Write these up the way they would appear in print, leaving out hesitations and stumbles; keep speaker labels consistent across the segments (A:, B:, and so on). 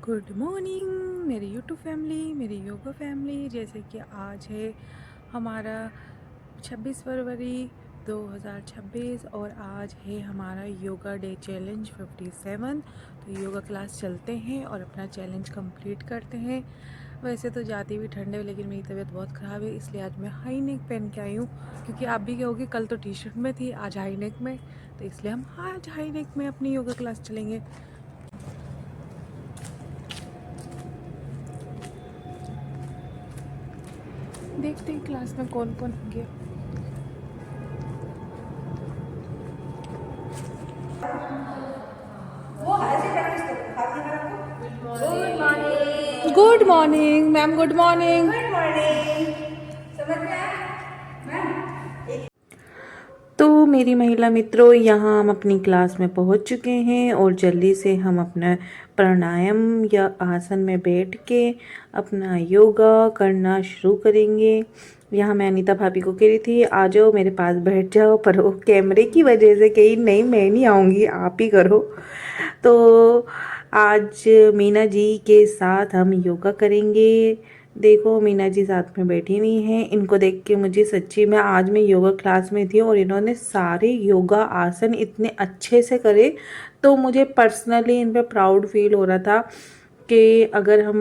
A: Good morning मेरी YouTube family, मेरी yoga family. जैसे कि आज है हमारा 26 फरवरी 2026 और आज है हमारा योगा डे चैलेंज 57। तो योगा क्लास चलते हैं और अपना चैलेंज कंप्लीट करते हैं। वैसे तो जाती भी ठंड है, लेकिन मेरी तबीयत बहुत ख़राब है, इसलिए आज मैं हाई नेक पहन के आई हूँ। क्योंकि आप भी कहोगे कल तो टी शर्ट में थी, आज हाई नेक में, तो इसलिए हम आज हाई नेक में अपनी योगा क्लास चलेंगे। देखते हैं क्लास में कौन कौन होंगे। Good morning ma'am, good morning. तो मेरी महिला मित्रों, यहाँ हम अपनी क्लास में पहुँच चुके हैं और जल्दी से हम अपना प्राणायाम या आसन में बैठ के अपना योगा करना शुरू करेंगे। यहाँ मैं अनीता भाभी को कह रही थी आ जाओ मेरे पास बैठ जाओ, पर वो कैमरे की वजह से कही नहीं मैं नहीं आऊँगी, आप ही करो। तो आज मीना जी के साथ हम योगा करेंगे। देखो मीना जी साथ में बैठी हुई हैं। इनको देख के मुझे सच्ची में, आज मैं योगा क्लास में थी और इन्होंने सारे योगा आसन इतने अच्छे से करे, तो मुझे पर्सनली इन पर प्राउड फील हो रहा था कि अगर हम,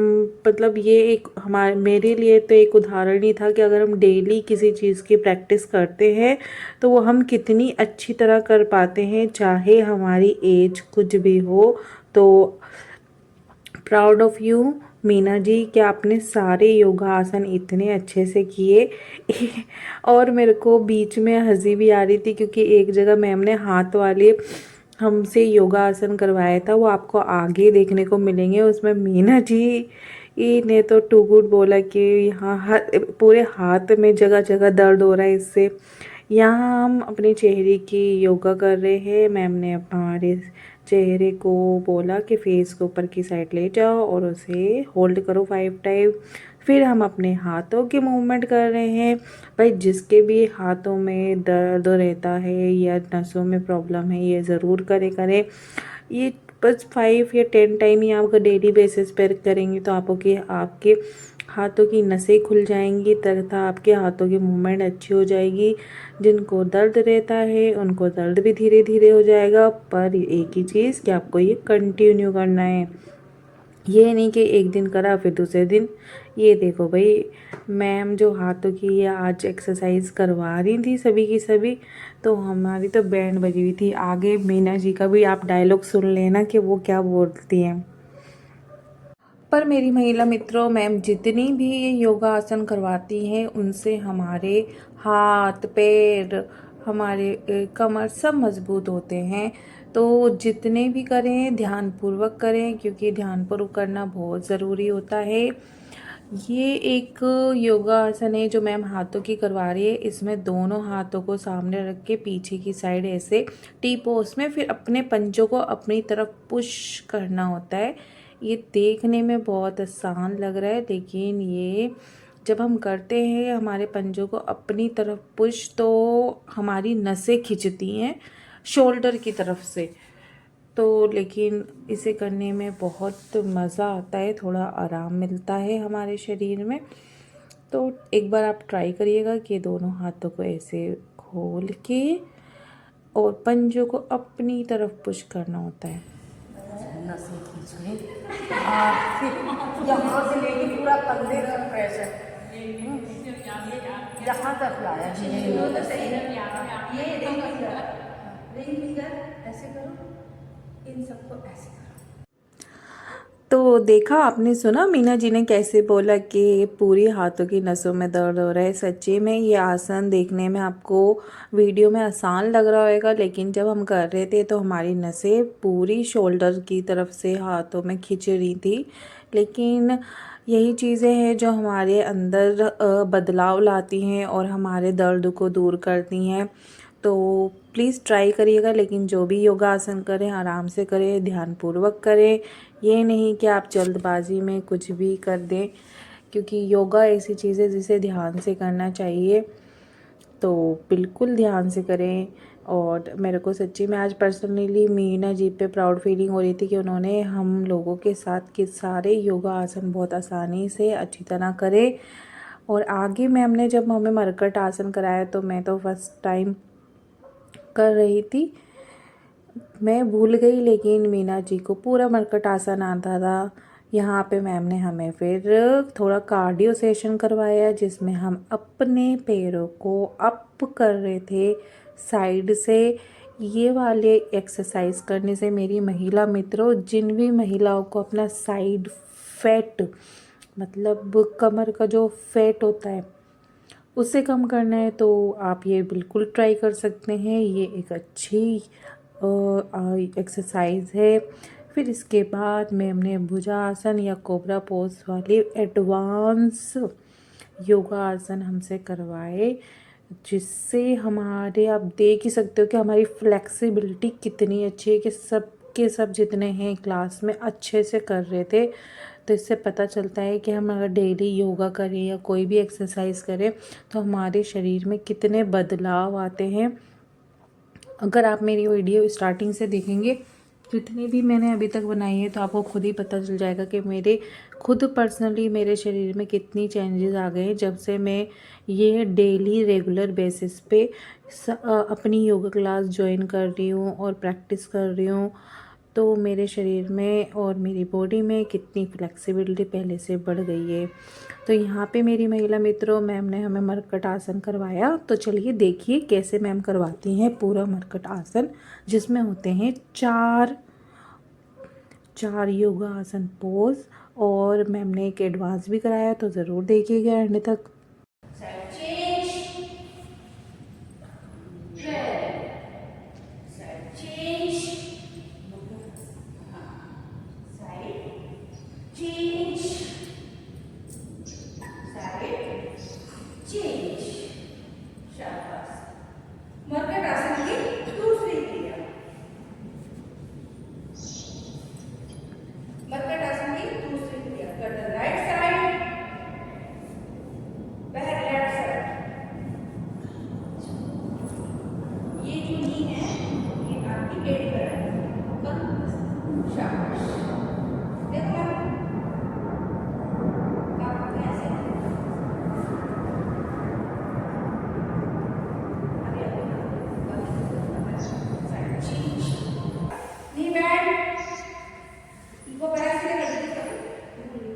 A: मतलब ये एक हमारे, मेरे लिए तो एक उदाहरण ही था कि अगर हम डेली किसी चीज़ की प्रैक्टिस करते हैं तो वो हम कितनी अच्छी तरह कर पाते हैं, चाहे हमारी एज कुछ भी हो। तो proud of you Meena ji कि आपने सारे योगा आसन इतने अच्छे से किए। और मेरे को बीच में हंसी भी आ रही थी क्योंकि एक जगह मैम ने हाथ वाले हमसे योगा आसन करवाया था, वो आपको आगे देखने को मिलेंगे। उसमें मीना जी ने तो टू गुड बोला कि यहाँ पूरे हाथ में जगह जगह दर्द हो रहा है इससे। यहाँ हम अपने चेहरे की योगा कर रहे हैं। मैम ने हमारे चेहरे को बोला कि फेस को ऊपर की साइड ले जाओ और उसे होल्ड करो 5 टाइम। फिर हम अपने हाथों की मूवमेंट कर रहे हैं। भाई जिसके भी हाथों में दर्द रहता है या नसों में प्रॉब्लम है, ये ज़रूर करें। ये बस 5 या 10 टाइम ही आप डेली बेसिस पर करेंगे तो आपके हाथों की नसें खुल जाएंगी तथा आपके हाथों की मूवमेंट अच्छी हो जाएगी। जिनको दर्द रहता है उनको दर्द भी धीरे धीरे हो जाएगा, पर एक ही चीज़ कि आपको ये कंटिन्यू करना है। ये नहीं कि एक दिन करा फिर दूसरे दिन। ये देखो भाई, मैम जो हाथों की ये आज एक्सरसाइज करवा रही थी सभी की सभी, तो हमारी तो बैंड बजी हुई थी। आगे मीना जी का भी आप डायलॉग सुन लेना कि वो क्या बोलती हैं। पर मेरी महिला मित्रों, मैम जितनी भी ये योगा आसन करवाती हैं उनसे हमारे हाथ पैर, हमारे कमर सब मजबूत होते हैं। तो जितने भी करें ध्यानपूर्वक करें, क्योंकि ध्यानपूर्वक करना बहुत ज़रूरी होता है। ये एक योगा आसन है जो मैम हाथों की करवा रही है। इसमें दोनों हाथों को सामने रख के पीछे की साइड ऐसे टी पोज में फिर अपने पंजों को अपनी तरफ पुश करना होता है। ये देखने में बहुत आसान लग रहा है, लेकिन ये जब हम करते हैं हमारे पंजों को अपनी तरफ पुश, तो हमारी नसें खिंचती हैं शोल्डर की तरफ से। तो लेकिन इसे करने में बहुत मज़ा आता है, थोड़ा आराम मिलता है हमारे शरीर में। तो एक बार आप ट्राई करिएगा कि दोनों हाथों को ऐसे खोल के और पंजों को अपनी तरफ पुश करना होता है।
B: नसें खींचने फिर यहाँ से लेके पूरा कंधे तक प्रेशर यहाँ तक लाया। ये रिंग फिंगर ऐसे करो, इन सबको ऐसे करो।
A: तो देखा आपने, सुना मीना जी ने कैसे बोला कि पूरी हाथों की नसों में दर्द हो रहा है। सच्ची में ये आसन देखने में आपको वीडियो में आसान लग रहा होगा, लेकिन जब हम कर रहे थे तो हमारी नसें पूरी शोल्डर की तरफ से हाथों में खिंच रही थी। लेकिन यही चीज़ें हैं जो हमारे अंदर बदलाव लाती हैं और हमारे दर्द को दूर करती हैं। तो प्लीज़ ट्राई करिएगा, लेकिन जो भी योगा आसन करें आराम से करें, ध्यानपूर्वक करें। ये नहीं कि आप जल्दबाजी में कुछ भी कर दें, क्योंकि योगा ऐसी चीज़ है जिसे ध्यान से करना चाहिए। तो बिल्कुल ध्यान से करें। और मेरे को सच्ची में आज पर्सनली मीना जी पे प्राउड फीलिंग हो रही थी कि उन्होंने हम लोगों के साथ के सारे योगा आसन बहुत आसानी से अच्छी तरह करे। और आगे मैम ने जब हमें मरकट आसन कराया तो मैं तो फर्स्ट टाइम कर रही थी, मैं भूल गई, लेकिन मीना जी को पूरा मरकट आसन आता था। यहाँ पे मैम ने हमें फिर थोड़ा कार्डियो सेशन करवाया जिसमें हम अपने पैरों को अप कर रहे थे साइड से। ये वाले एक्सरसाइज करने से मेरी महिला मित्रों, जिन भी महिलाओं को अपना साइड फैट मतलब कमर का जो फैट होता है उसे कम करना है तो आप ये बिल्कुल ट्राई कर सकते हैं। ये एक अच्छी एक्सरसाइज है। फिर इसके बाद में हमने भुजा आसन या कोबरा पोज वाले एडवांस योगा आसन हमसे करवाए, जिससे हमारे आप देख ही सकते हो कि हमारी फ्लेक्सिबिलिटी कितनी अच्छी है कि सब के सब जितने हैं क्लास में अच्छे से कर रहे थे। तो इससे पता चलता है कि हम अगर डेली योगा करें या कोई भी एक्सरसाइज करें तो हमारे शरीर में कितने बदलाव आते हैं। अगर आप मेरी वीडियो स्टार्टिंग से देखेंगे, जितनी भी मैंने अभी तक बनाई है, तो आपको खुद ही पता चल जाएगा कि मेरे खुद पर्सनली मेरे शरीर में कितनी चेंजेस आ गए हैं जब से मैं ये डेली रेगुलर बेसिस पे अपनी योगा क्लास ज्वाइन कर रही हूँ और प्रैक्टिस कर रही हूँ। तो मेरे शरीर में और मेरी बॉडी में कितनी फ्लेक्सिबिलिटी पहले से बढ़ गई है। तो यहाँ पे मेरी महिला मित्रों, मैम ने हमें मरकट आसन करवाया। तो चलिए देखिए कैसे मैम करवाती हैं पूरा मरकट आसन, जिसमें होते हैं चार योगा आसन पोज। और मैम ने एक एडवांस भी कराया, तो ज़रूर देखिएगा एंड तक।
B: मरकट आसन की दूसरी क्रिया। मरकट आसन की दूसरी क्रिया, गर्दन राइट साइड, पैर लेफ्ट साइड। ये जो नी है ये आपकी पेट पर है और शाबाश। देखो आप ऐसे नी बैंड इनको पैर सीधे कर दीजिए,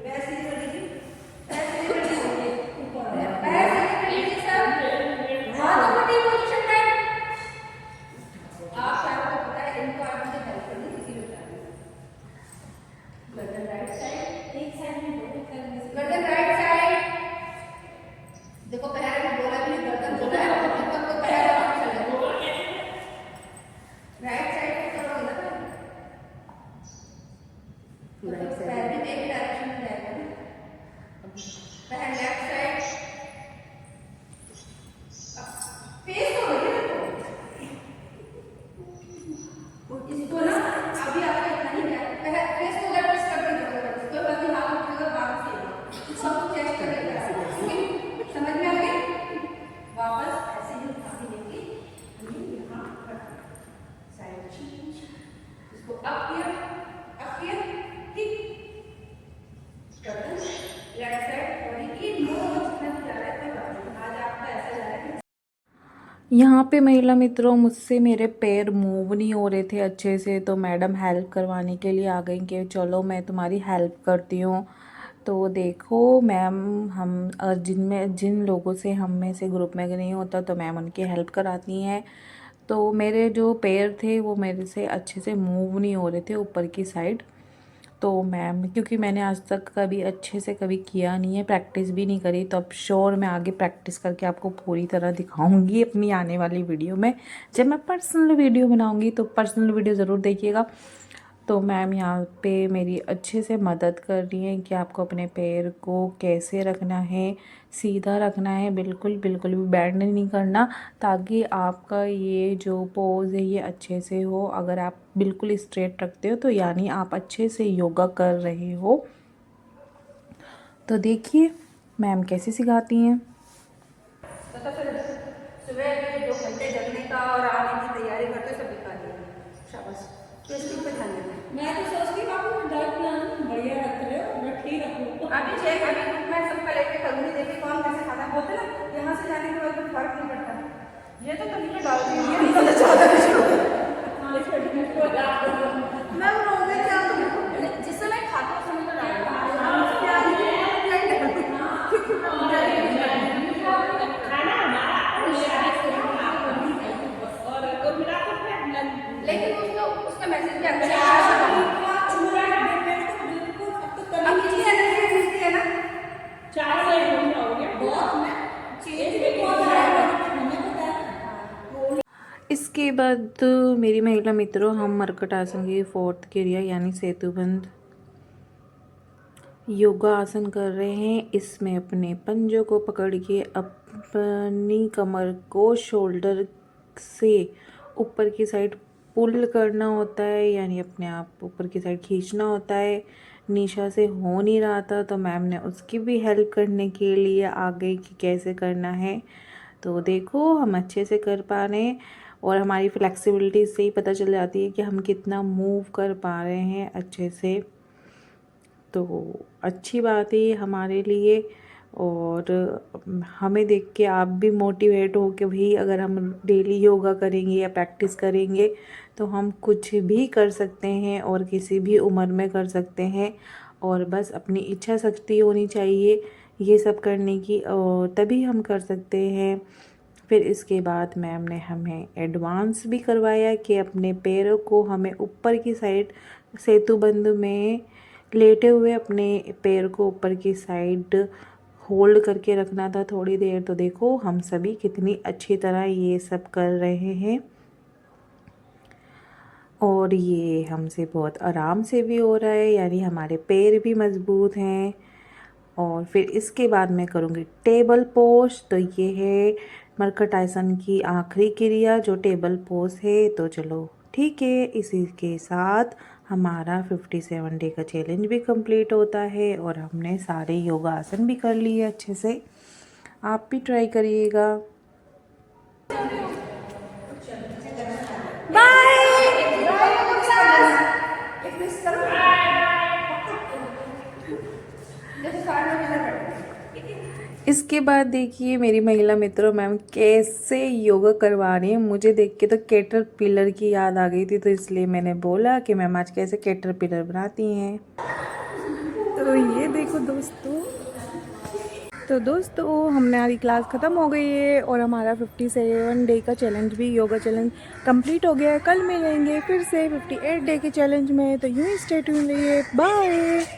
B: पैर सीधे कर दीजिए, पैर सीधे कर दीजिए, पैर सीधे कर दीजिए सब, हाथों को टी पोजीशन में। आप पैरों को पता है इनको आराम से हेल्प कर दीजिए, किसी भी तरह। गर्दन राइट साइड, एक साइड में दो, एक साइड में गर्दन राइट साइड। देखो पैर में बोला भी नहीं, गर्दन बोला है, मतलब तो पैर आराम से लगे। राइट साइड को करोगे ना राइट साइड, पैर भी एक डायरेक्शन में जाएगा ना। पैर लेफ्ट साइड, फेस हो गई है इसको ना। अभी आपको इतना ही है, पैर फेस को उधर प्रेस कर दीजिए, कोई बात नहीं, हाथ उठेगा बाहर से सब चेस्ट करेगा। समझ में आ गई? वापस ऐसे ही उठा के लेके हमें यहाँ रखना, साइड चेंज, इसको अप किया ठीक, गर्दन लेफ्ट साइड, बॉडी की नो जितना भी जा रहा है कोई बात नहीं। आज आपका ऐसा जा रहा है कि
A: यहाँ पे महिला मित्रों, मुझसे मेरे पैर मूव नहीं हो रहे थे अच्छे से, तो मैडम हेल्प करवाने के लिए आ गई कि चलो मैं तुम्हारी हेल्प करती हूँ। तो देखो मैम, हम जिन लोगों से हम में से ग्रुप में नहीं होता तो मैम उनकी हेल्प कराती हैं। तो मेरे जो पैर थे वो मेरे से अच्छे से मूव नहीं हो रहे थे ऊपर की साइड। तो मैम, क्योंकि मैंने आज तक कभी अच्छे से कभी किया नहीं है, प्रैक्टिस भी नहीं करी, तो अब श्योर मैं आगे प्रैक्टिस करके आपको पूरी तरह दिखाऊंगी अपनी आने वाली वीडियो में। जब मैं पर्सनल वीडियो बनाऊंगी तो पर्सनल वीडियो ज़रूर देखिएगा। तो मैम यहाँ पे मेरी अच्छे से मदद कर रही हैं कि आपको अपने पैर को कैसे रखना है, सीधा रखना है, बिल्कुल बिल्कुल भी बैंड नहीं करना, ताकि आपका ये जो पोज है ये अच्छे से हो। अगर आप बिल्कुल स्ट्रेट रखते हो तो यानी आप अच्छे से योगा कर रहे हो। तो देखिए मैम कैसे सिखाती हैं।
B: तो फिर सुबह के 2 घंटे जगने का और आने की अभी चेक अभी मैं सबका लेके करूँगी, देखिए कौन कैसे खाना बोलते ना, यहाँ से जाने के बाद कोई फर्क नहीं पड़ता। ये तो तभी पे डाल दी है मतलब ज़्यादा कुछ मैं रोगे क्या जिस समय खाते उस समय तो लेकिन उसका मैसेज भी अच्छा है। अब कितनी एनर्जी मिलती है ना, 4 से हो गया बहुत में चेंज भी बहुत है।
A: इसके बाद मेरी महिला मित्रों, हम मरकट आसन की 4th क्रिया यानी सेतुबंध योगा आसन कर रहे हैं। इसमें अपने पंजों को पकड़ के अपनी कमर को शोल्डर से ऊपर की साइड पुल करना होता है, यानी अपने आप ऊपर की साइड खींचना होता है। निशा से हो नहीं रहा था तो मैम ने उसकी भी हेल्प करने के लिए आ गई कि कैसे करना है। तो देखो हम अच्छे से कर पा रहे हैं और हमारी फ्लेक्सिबिलिटी से ही पता चल जाती है कि हम कितना मूव कर पा रहे हैं अच्छे से। तो अच्छी बात है हमारे लिए, और हमें देख के आप भी मोटिवेट हो कि भाई अगर हम डेली योगा करेंगे या प्रैक्टिस करेंगे तो हम कुछ भी कर सकते हैं और किसी भी उम्र में कर सकते हैं। और बस अपनी इच्छा शक्ति होनी चाहिए ये सब करने की, और तभी हम कर सकते हैं। फिर इसके बाद मैम ने हमें एडवांस भी करवाया कि अपने पैरों को हमें ऊपर की साइड सेतुबंध में लेटे हुए अपने पैर को ऊपर की साइड होल्ड करके रखना था थोड़ी देर। तो देखो हम सभी कितनी अच्छी तरह ये सब कर रहे हैं और ये हमसे बहुत आराम से भी हो रहा है, यानी हमारे पैर भी मजबूत हैं। और फिर इसके बाद मैं करूँगी टेबल पोज। तो ये है मरकट आसन की आखिरी क्रिया जो टेबल पोज है। तो चलो ठीक है, इसी के साथ हमारा 57 डे का चैलेंज भी कंप्लीट होता है और हमने सारे योगा आसन भी कर लिए अच्छे से। आप भी ट्राई करिएगा। इसके बाद देखिए मेरी महिला मित्रों मैम कैसे योगा करवा रही हैं। मुझे देख के तो कैटरपिलर की याद आ गई थी, तो इसलिए मैंने बोला कि मैम आज कैसे कैटरपिलर बनाती हैं। तो ये देखो दोस्तों हमने हमारी क्लास ख़त्म हो गई है और हमारा 57 डे का चैलेंज भी योगा चैलेंज कंप्लीट हो गया है। कल मिलेंगे फिर से 58 डे के चैलेंज में, तो यूँ ही स्टे ट्यून रहिए। बाय।